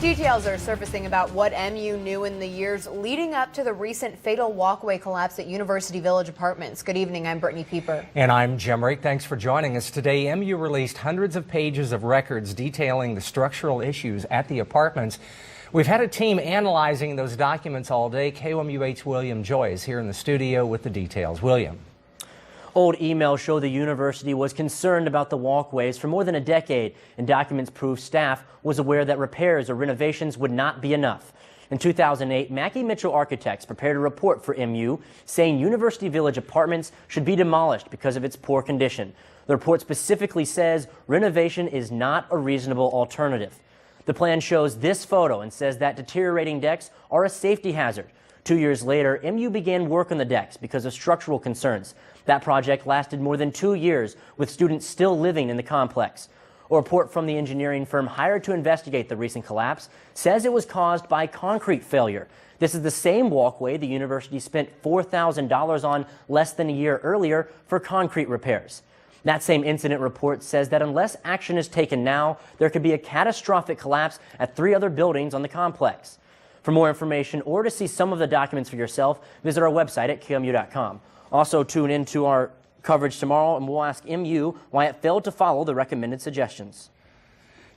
Details are surfacing about what MU knew in the years leading up to the recent fatal walkway collapse at University Village Apartments. Good evening, I'm Brittany Pieper. And I'm Jim Rake. Thanks for joining us today. MU released hundreds of pages of records detailing the structural issues at the apartments. We've had a team analyzing those documents all day. KOMU8's William Joy is here in the studio with the details. William. Old emails show the university was concerned about the walkways for more than a decade, and documents prove staff was aware that repairs or renovations would not be enough. In 2008, Mackey Mitchell Architects prepared a report for MU saying University Village Apartments should be demolished because of its poor condition. The report specifically says renovation is not a reasonable alternative. The plan shows this photo and says that deteriorating decks are a safety hazard. 2 years later, MU began work on the decks because of structural concerns. That project lasted more than 2 years, with students still living in the complex. A report from the engineering firm hired to investigate the recent collapse says it was caused by concrete failure. This is the same walkway the university spent $4,000 on less than a year earlier for concrete repairs. That same incident report says that unless action is taken now, there could be a catastrophic collapse at 3 other buildings on the complex. For more information or to see some of the documents for yourself, visit our website at KOMU.com. Also tune in to our coverage tomorrow, and we'll ask MU why it failed to follow the recommended suggestions.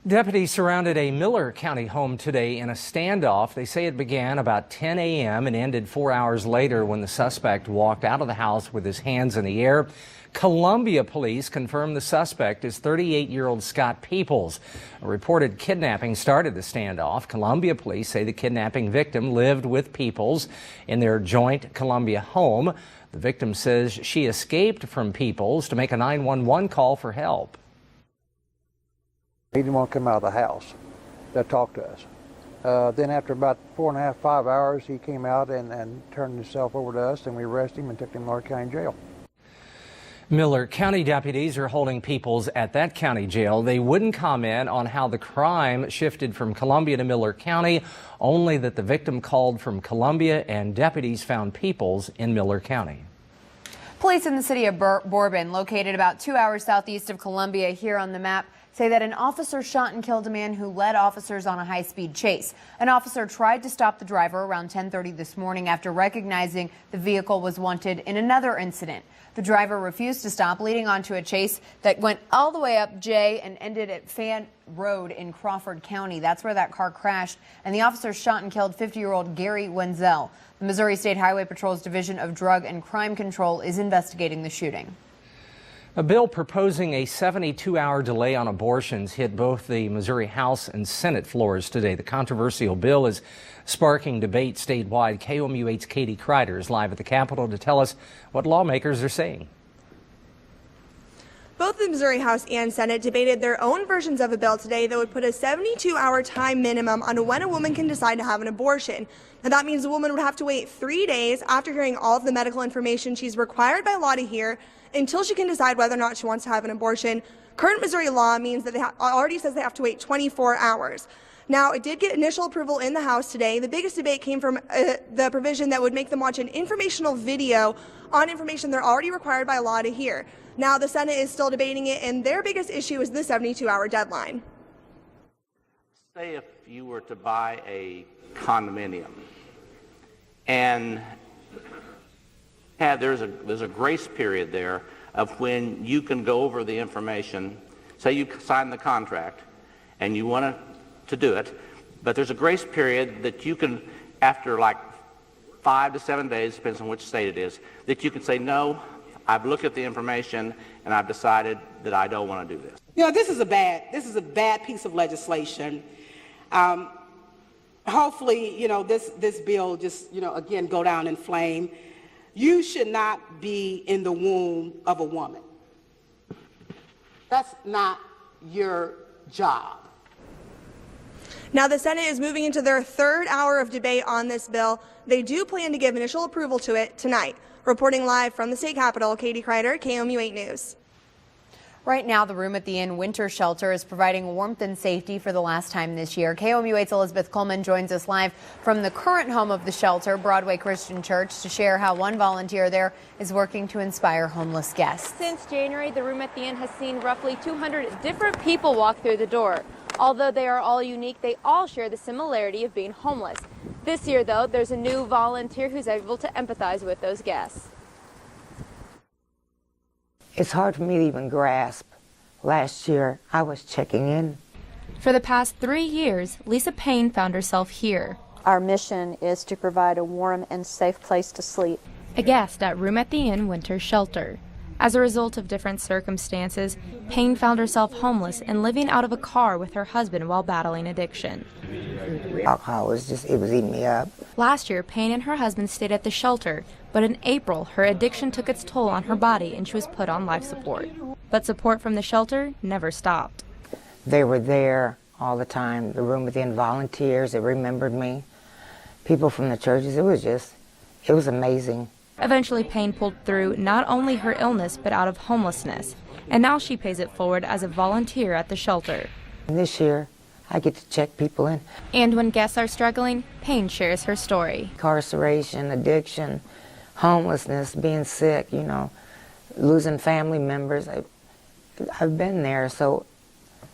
Deputies surrounded a Miller County home today in a standoff. They say it began about 10 a.m. and ended 4 hours later when the suspect walked out of the house with his hands in the air. Columbia police confirmed the suspect is 38-year-old Scott Peoples. A reported kidnapping started the standoff. Columbia police say the kidnapping victim lived with Peoples in their joint Columbia home. The victim says she escaped from Peoples to make a 911 call for help. He didn't want to come out of the house to talk to us. Then after about 4.5, 5 hours, he came out and turned himself over to us, and we arrested him and took him to Miller County Jail. Miller County deputies are holding Peoples at that county jail. They wouldn't comment on how the crime shifted from Columbia to Miller County, only that the victim called from Columbia and deputies found Peoples in Miller County. Police in the city of Bourbon, located about 2 hours southeast of Columbia here on the map, say that an officer shot and killed a man who led officers on a high-speed chase. An officer tried to stop the driver around 10:30 this morning after recognizing the vehicle was wanted in another incident. The driver refused to stop, leading onto a chase that went all the way up J and ended at Fan Road in Crawford County. That's where that car crashed, and the officer shot and killed 50-year-old Gary Wenzel. The Missouri State Highway Patrol's Division of Drug and Crime Control is investigating the shooting. A bill proposing a 72-hour delay on abortions hit both the Missouri House and Senate floors today. The controversial bill is sparking debate statewide. KOMU8's Katie Kreider is live at the Capitol to tell us what lawmakers are saying. Both the Missouri House and Senate debated their own versions of a bill today that would put a 72-hour time minimum on when a woman can decide to have an abortion. Now, that means a woman would have to wait 3 days after hearing all of the medical information she's required by law to hear until she can decide whether or not she wants to have an abortion. Current Missouri law means that already says they have to wait 24 hours. Now, it did get initial approval in the House today. The biggest debate came from the provision that would make them watch an informational video on information they're already required by law to hear. Now, the Senate is still debating it, and their biggest issue is the 72-hour deadline. Say if you were to buy a condominium and there's a grace period there of when you can go over the information. Say you sign the contract and you want to do it, but there's a grace period that you can, after like 5 to 7 days, depends on which state it is, that you can say, no, I've looked at the information and I've decided that I don't want to do this. You know, this is a bad piece of legislation. Hopefully, you know, this bill just, you know, again, go down in flame. You should not be in the womb of a woman. That's not your job. Now, the Senate is moving into their third hour of debate on this bill. They do plan to give initial approval to it tonight. Reporting live from the state capitol, Katie Kreider, KOMU8 News. Right now, the room at the Inn Winter Shelter is providing warmth and safety for the last time this year. KOMU8's Elizabeth Coleman joins us live from the current home of the shelter, Broadway Christian Church, to share how one volunteer there is working to inspire homeless guests. Since January, the room at the Inn has seen roughly 200 different people walk through the door. Although they are all unique, they all share the similarity of being homeless. This year, though, there's a new volunteer who's able to empathize with those guests. It's hard for me to even grasp. Last year, I was checking in. For the past 3 years, Lisa Payne found herself here. Our mission is to provide a warm and safe place to sleep. A guest at Room at the Inn Winter Shelter. As a result of different circumstances, Payne found herself homeless and living out of a car with her husband while battling addiction. Alcohol was it was eating me up. Last year, Payne and her husband stayed at the shelter, but in April, her addiction took its toll on her body and she was put on life support. But support from the shelter never stopped. They were there all the time. The Room at the Inn volunteers, they remembered me. People from the churches, it was amazing. Eventually, Payne pulled through not only her illness, but out of homelessness. And now she pays it forward as a volunteer at the shelter. And this year, I get to check people in. And when guests are struggling, Payne shares her story. Incarceration, addiction, homelessness, being sick, losing family members. I've been there,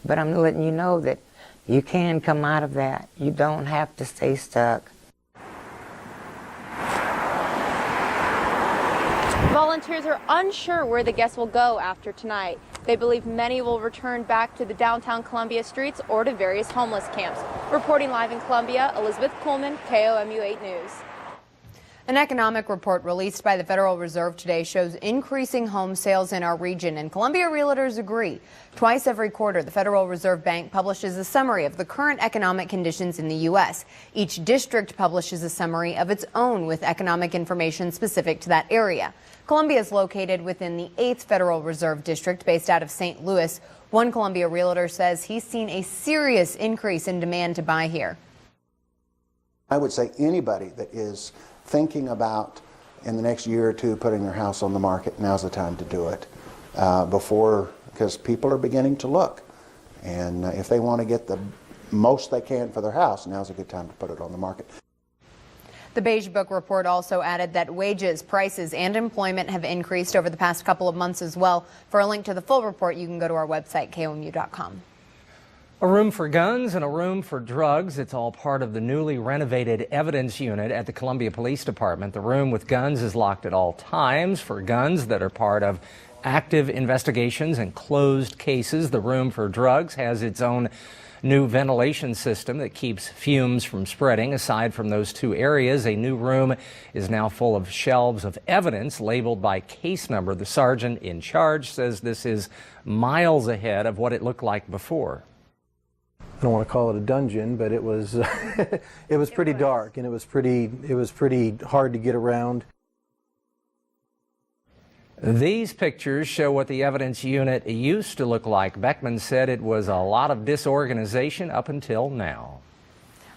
but I'm letting you know that you can come out of that. You don't have to stay stuck. Volunteers are unsure where the guests will go after tonight. They believe many will return back to the downtown Columbia streets or to various homeless camps. Reporting live in Columbia, Elizabeth Coleman, KOMU 8 News. An economic report released by the Federal Reserve today shows increasing home sales in our region, and Columbia realtors agree. Twice every quarter, the Federal Reserve Bank publishes a summary of the current economic conditions in the U.S. Each district publishes a summary of its own with economic information specific to that area. Columbia is located within the 8th Federal Reserve District, based out of St. Louis. One Columbia realtor says he's seen a serious increase in demand to buy here. I would say anybody that is thinking about in the next year or two putting their house on the market, now's the time to do it because people are beginning to look, and if they want to get the most they can for their house, now's a good time to put it on the market. The Beige Book report also added that wages, prices, and employment have increased over the past couple of months as well. For a link to the full report, you can go to our website, KOMU.com. A room for guns and a room for drugs. It's all part of the newly renovated evidence unit at the Columbia Police Department. The room with guns is locked at all times. For guns that are part of active investigations and closed cases, the room for drugs has its own new ventilation system that keeps fumes from spreading. Aside from those two areas, a new room is now full of shelves of evidence labeled by case number. The sergeant in charge says this is miles ahead of what it looked like before. I don't want to call it a dungeon, but it was it was pretty dark, and it was pretty hard to get around. These pictures show what the evidence unit used to look like. Beckman said it was a lot of disorganization up until now.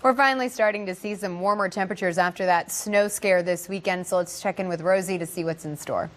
We're finally starting to see some warmer temperatures after that snow scare this weekend, so let's check in with Rosie to see what's in store.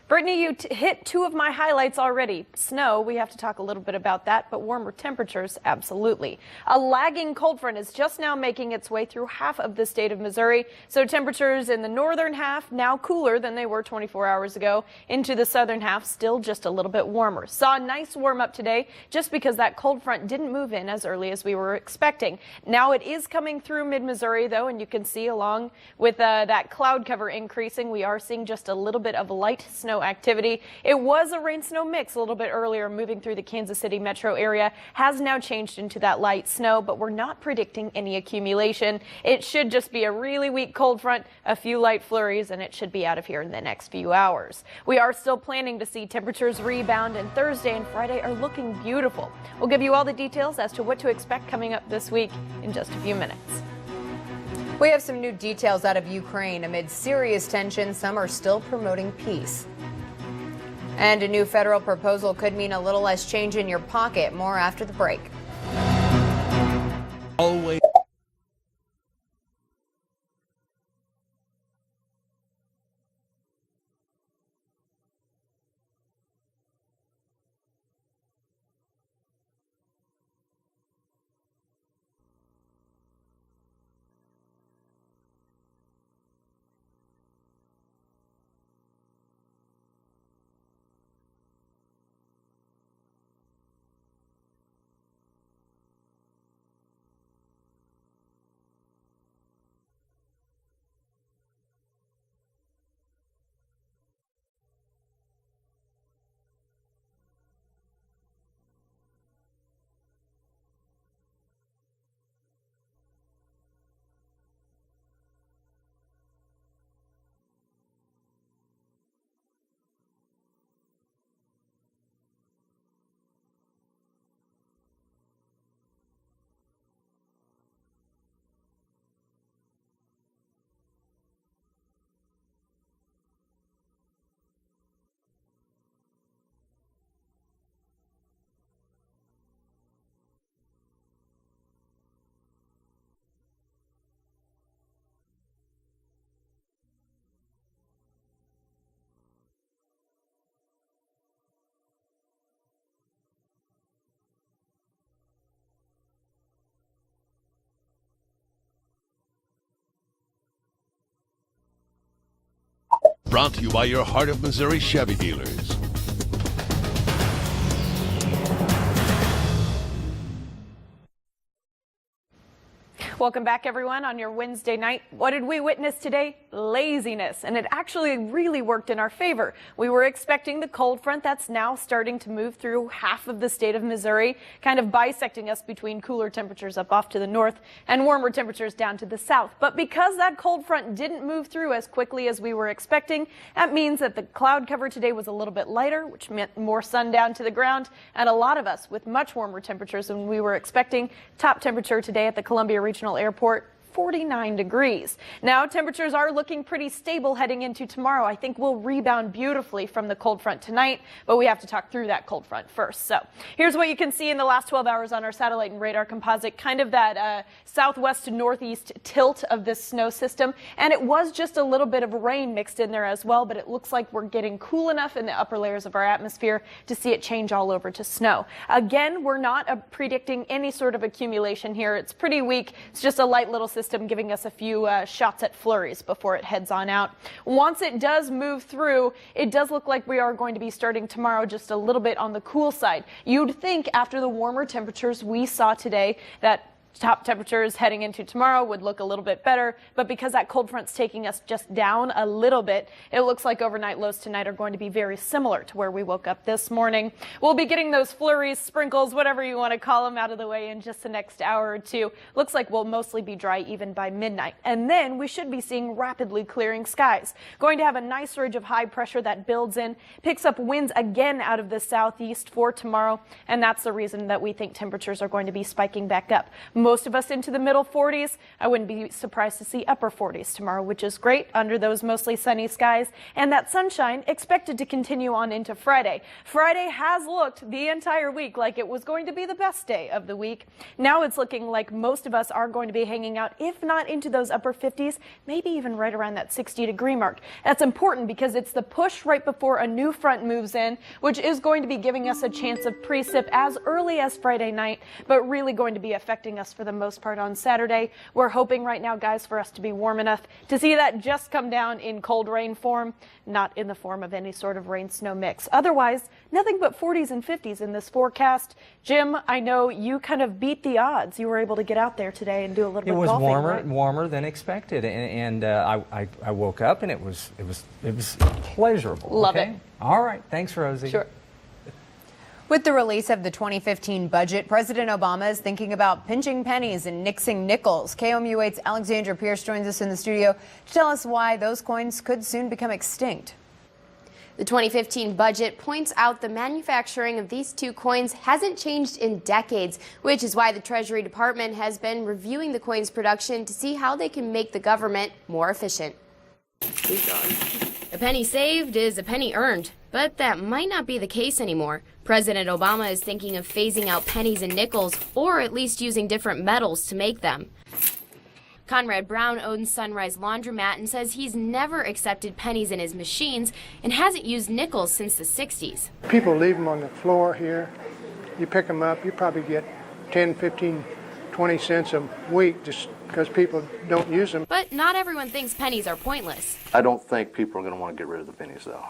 Brittany, you hit two of my highlights already. Snow, we have to talk a little bit about that, but warmer temperatures, absolutely. A lagging cold front is just now making its way through half of the state of Missouri, so temperatures in the northern half now cooler than they were 24 hours ago. Into the southern half, still just a little bit warmer. Saw a nice warm up today just because that cold front didn't move in as early as we were expecting. Now it is coming through mid-Missouri, though, and you can see along with that cloud cover increasing, we are seeing just a little bit of light snow activity. It was a rain-snow mix a little bit earlier moving through the Kansas City metro area, has now changed into that light snow, but we're not predicting any accumulation. It should just be a really weak cold front, a few light flurries, and it should be out of here in the next few hours. We are still planning to see temperatures rebound, and Thursday and Friday are looking beautiful. We'll give you all the details as to what to expect coming up this week in just a few minutes. We have some new details out of Ukraine. Amid serious tension, some are still promoting peace. And a new federal proposal could mean a little less change in your pocket. More after the break. Always. Brought to you by your Heart of Missouri Chevy dealers. Welcome back, everyone, on your Wednesday night. What did we witness today? Laziness, and it actually really worked in our favor. We were expecting the cold front that's now starting to move through half of the state of Missouri, kind of bisecting us between cooler temperatures up off to the north and warmer temperatures down to the south. But because that cold front didn't move through as quickly as we were expecting, that means that the cloud cover today was a little bit lighter, which meant more sun down to the ground, and a lot of us with much warmer temperatures than we were expecting. Top temperature today at the Columbia Regional Airport, 49 degrees. Now temperatures are looking pretty stable heading into tomorrow. I think we'll rebound beautifully from the cold front tonight, but we have to talk through that cold front first. So here's what you can see in the last 12 hours on our satellite and radar composite, kind of that southwest to northeast tilt of this snow system. And it was just a little bit of rain mixed in there as well, but it looks like we're getting cool enough in the upper layers of our atmosphere to see it change all over to snow. Again, we're not predicting any sort of accumulation here. It's pretty weak. It's just a light little system giving us a few shots at flurries before it heads on out. Once it does move through, it does look like we are going to be starting tomorrow just a little bit on the cool side. You'd think after the warmer temperatures we saw today that top temperatures heading into tomorrow would look a little bit better, but because that cold front's taking us just down a little bit, it looks like overnight lows tonight are going to be very similar to where we woke up this morning. We'll be getting those flurries, sprinkles, whatever you want to call them, out of the way in just the next hour or two. Looks like we'll mostly be dry even by midnight, and then we should be seeing rapidly clearing skies. Going to have a nice surge of high pressure that builds in, picks up winds again out of the southeast for tomorrow, and that's the reason that we think temperatures are going to be spiking back up. Most of us into the middle 40s. I wouldn't be surprised to see upper 40s tomorrow, which is great under those mostly sunny skies. And that sunshine expected to continue on into Friday. Friday has looked the entire week like it was going to be the best day of the week. Now it's looking like most of us are going to be hanging out, if not into those upper 50s, maybe even right around that 60-degree mark. That's important because it's the push right before a new front moves in, which is going to be giving us a chance of precip as early as Friday night, but really going to be affecting us for the most part on Saturday. We're hoping right now, guys, for us to be warm enough to see that just come down in cold rain form, not in the form of any sort of rain-snow mix. Otherwise, nothing but 40s and 50s in this forecast. Jim, I know you kind of beat the odds. You were able to get out there today and do a little bit of golfing. It was right? warmer than expected, and I woke up and it was pleasurable. Love okay? it. All right, thanks, Rosie. Sure. With the release of the 2015 budget, President Obama is thinking about pinching pennies and nixing nickels. KOMU8's Alexandra Pierce joins us in the studio to tell us why those coins could soon become extinct. The 2015 budget points out the manufacturing of these two coins hasn't changed in decades, which is why the Treasury Department has been reviewing the coins' production to see how they can make the government more efficient. A penny saved is a penny earned, but that might not be the case anymore. President Obama is thinking of phasing out pennies and nickels, or at least using different metals to make them. Conrad Brown owns Sunrise Laundromat and says he's never accepted pennies in his machines and hasn't used nickels since the 60s. People leave them on the floor here. You pick them up, you probably get 10, 15, 20 cents a week just because people don't use them. But not everyone thinks pennies are pointless. I don't think people are going to want to get rid of the pennies, though.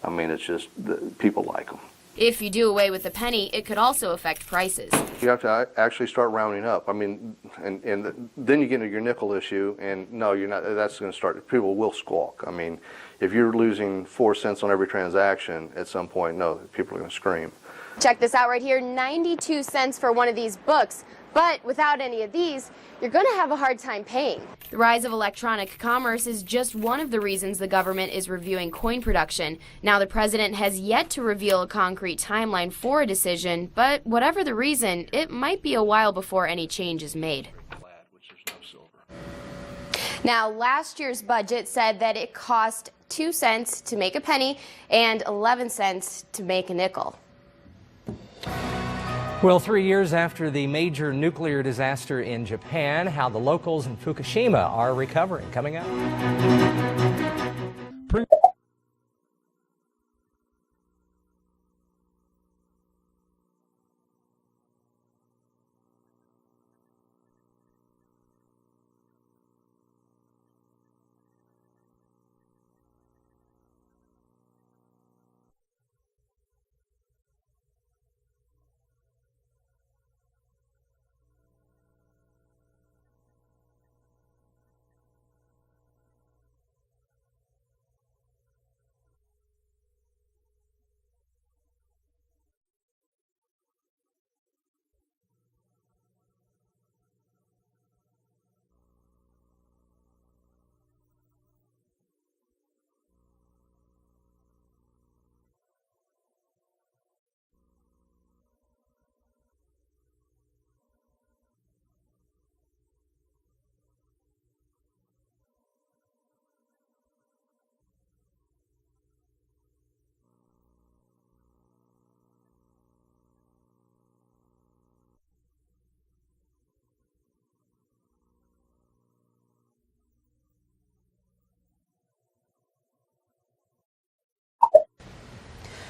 I mean, it's just people like them. If you do away with the penny, it could also affect prices. You have to actually start rounding up. I mean, and then you get into your nickel issue, and no, you're not. That's going to start. People will squawk. I mean, if you're losing 4 cents on every transaction, at some point, no, people are going to scream. Check this out right here, 92 cents for one of these books. But without any of these, you're going to have a hard time paying. The rise of electronic commerce is just one of the reasons the government is reviewing coin production. Now, the president has yet to reveal a concrete timeline for a decision, but whatever the reason, it might be a while before any change is made. Now, last year's budget said that it cost 2 cents to make a penny and 11 cents to make a nickel. Well, 3 years after the major nuclear disaster in Japan, how the locals in Fukushima are recovering. Coming up.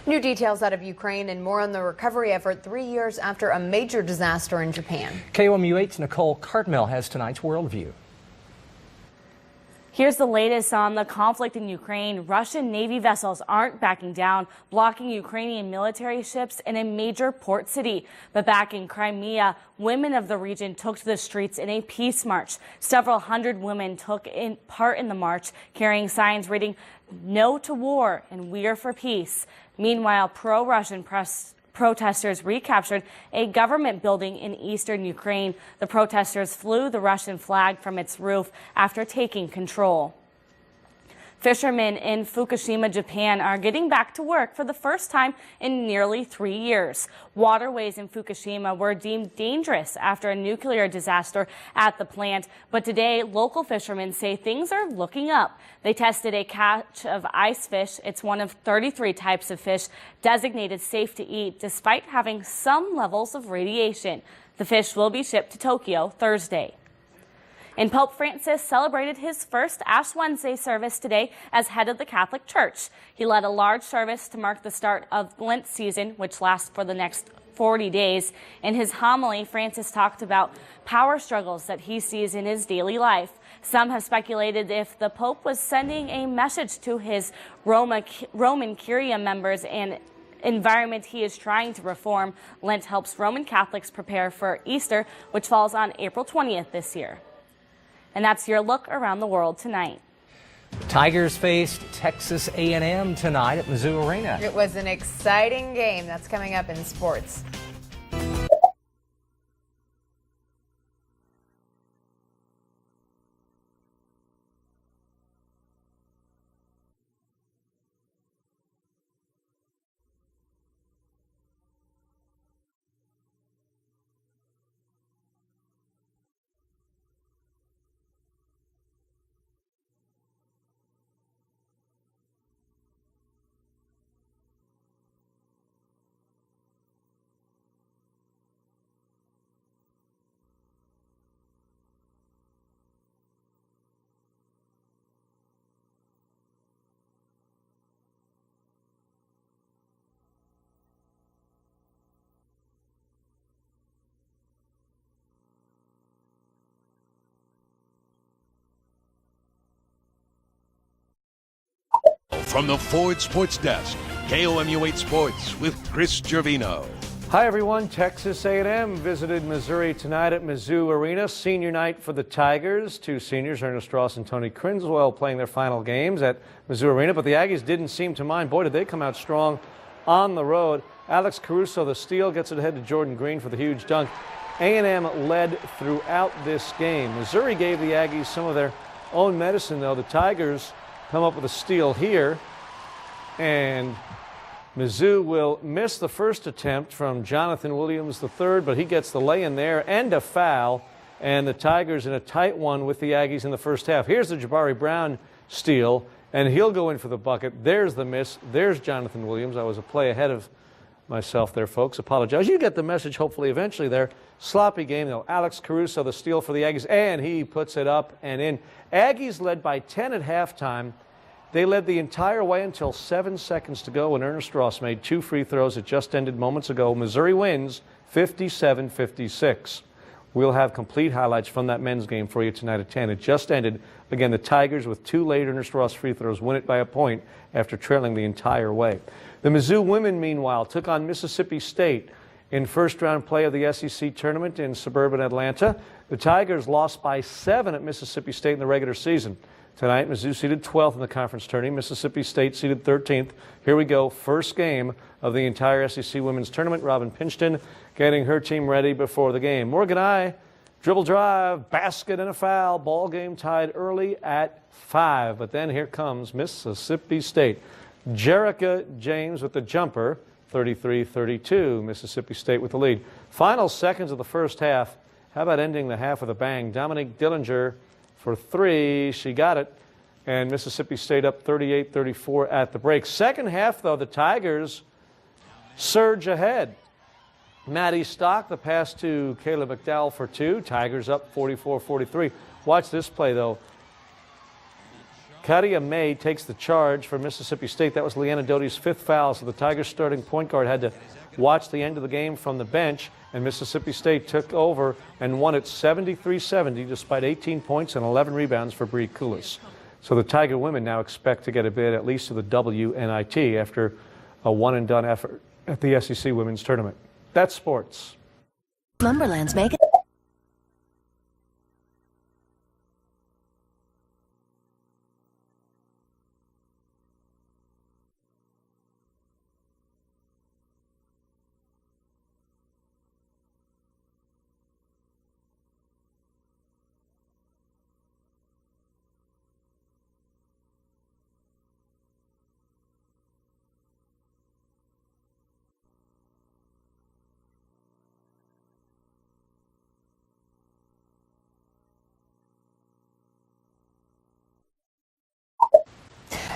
New details out of Ukraine and more on the recovery effort 3 years after a major disaster in Japan. KOMU8's Nicole Cartmel has tonight's Worldview. Here's the latest on the conflict in Ukraine. Russian Navy vessels aren't backing down, blocking Ukrainian military ships in a major port city. But back in Crimea, women of the region took to the streets in a peace march. Several hundred women took part in the march, carrying signs reading, "No to war" and "We are for peace." Meanwhile, pro-Russian protesters recaptured a government building in eastern Ukraine. The protesters flew the Russian flag from its roof after taking control. Fishermen in Fukushima, Japan are getting back to work for the first time in nearly 3 years. Waterways in Fukushima were deemed dangerous after a nuclear disaster at the plant, but today local fishermen say things are looking up. They tested a catch of ice fish. It's one of 33 types of fish designated safe to eat despite having some levels of radiation. The fish will be shipped to Tokyo Thursday. And Pope Francis celebrated his first Ash Wednesday service today as head of the Catholic Church. He led a large service to mark the start of Lent season, which lasts for the next 40 days. In his homily, Francis talked about power struggles that he sees in his daily life. Some have speculated if the Pope was sending a message to his Roman Curia members and environment he is trying to reform. Lent helps Roman Catholics prepare for Easter, which falls on April 20th this year. And that's your look around the world tonight. Tigers faced Texas A&M tonight at Mizzou Arena. It was an exciting game. That's coming up in sports. From the Ford Sports Desk, KOMU8 Sports with Chris Gervino. Hi everyone, Texas A&M visited Missouri tonight at Mizzou Arena. Senior night for the Tigers. Two seniors, Ernest Ross and Tony Criswell, playing their final games at Mizzou Arena. But the Aggies didn't seem to mind. Boy, did they come out strong on the road. Alex Caruso, the steal, gets it ahead to Jordan Green for the huge dunk. A&M led throughout this game. Missouri gave the Aggies some of their own medicine, though. The Tigers come up with a steal here, and Mizzou will miss the first attempt from Jonathan Williams III, but he gets the lay-in there and a foul, and the Tigers in a tight one with the Aggies in the first half. Here's the Jabari Brown steal, and he'll go in for the bucket. There's the miss. There's Jonathan Williams. I was a play ahead of myself there, folks. Apologize. You get the message hopefully eventually there. Sloppy game, though. Alex Caruso, the steal for the Aggies, and he puts it up and in. Aggies led by 10 at halftime. They led the entire way until 7 seconds to go when Ernest Ross made two free throws. It just ended moments ago. Missouri wins 57-56. We'll have complete highlights from that men's game for you tonight at 10. It just ended. Again, the Tigers, with two late Ernest Ross free throws, win it by a point after trailing the entire way. The Mizzou women, meanwhile, took on Mississippi State in first-round play of the SEC tournament in suburban Atlanta. The Tigers lost by 7 at Mississippi State in the regular season. Tonight, Mizzou seeded 12th in the conference tourney. Mississippi State seeded 13th. Here we go, first game of the entire SEC women's tournament. Robin Pinchton getting her team ready before the game. Morgan I, dribble drive, basket and a foul. Ball game tied early at 5. But then here comes Mississippi State. Jerica James with the jumper, 33-32. Mississippi State with the lead. Final seconds of the first half. How about ending the half with a bang? Dominique Dillinger for 3. She got it. And Mississippi State up 38-34 at the break. Second half, though, the Tigers surge ahead. Maddie Stock, the pass to Kayla McDowell for 2. Tigers up 44-43. Watch this play, though. Katia May takes the charge for Mississippi State. That was Leanna Doty's 5th foul, so the Tigers starting point guard had to watch the end of the game from the bench, and Mississippi State took over and won it 73-70 despite 18 points and 11 rebounds for Bree Koulis. So the Tiger women now expect to get a bid at least to the WNIT after a one-and-done effort at the SEC Women's Tournament. That's sports. Lumberland's Megan.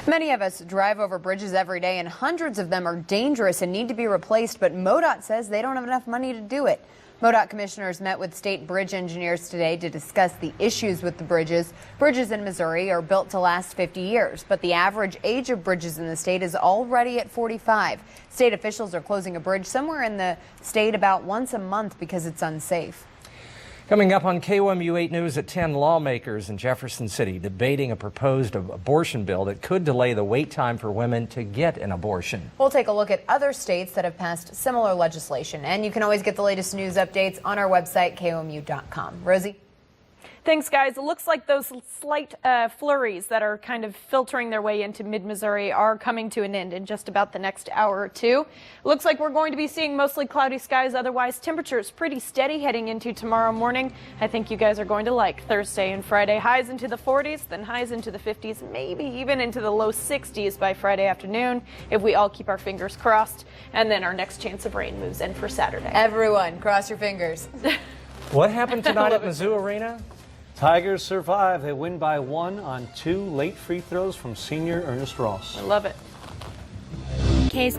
Many of us drive over bridges every day, and hundreds of them are dangerous and need to be replaced, but MoDOT says they don't have enough money to do it. MoDOT commissioners met with state bridge engineers today to discuss the issues with the bridges. Bridges in Missouri are built to last 50 years, but the average age of bridges in the state is already at 45. State officials are closing a bridge somewhere in the state about once a month because it's unsafe. Coming up on KOMU 8 News at 10, lawmakers in Jefferson City debating a proposed abortion bill that could delay the wait time for women to get an abortion. We'll take a look at other states that have passed similar legislation, and you can always get the latest news updates on our website, KOMU.com. Rosie? Thanks, guys. It looks like those slight flurries that are kind of filtering their way into mid-Missouri are coming to an end in just about the next hour or two. It looks like we're going to be seeing mostly cloudy skies. Otherwise, temperatures pretty steady heading into tomorrow morning. I think you guys are going to like Thursday and Friday. Highs into the 40s, then highs into the 50s, maybe even into the low 60s by Friday afternoon if we all keep our fingers crossed. And then our next chance of rain moves in for Saturday. Everyone, cross your fingers. What happened tonight at Mizzou Arena? Tigers survive. They win by 1 on 2 late free throws from senior Ernest Ross. I love it. K's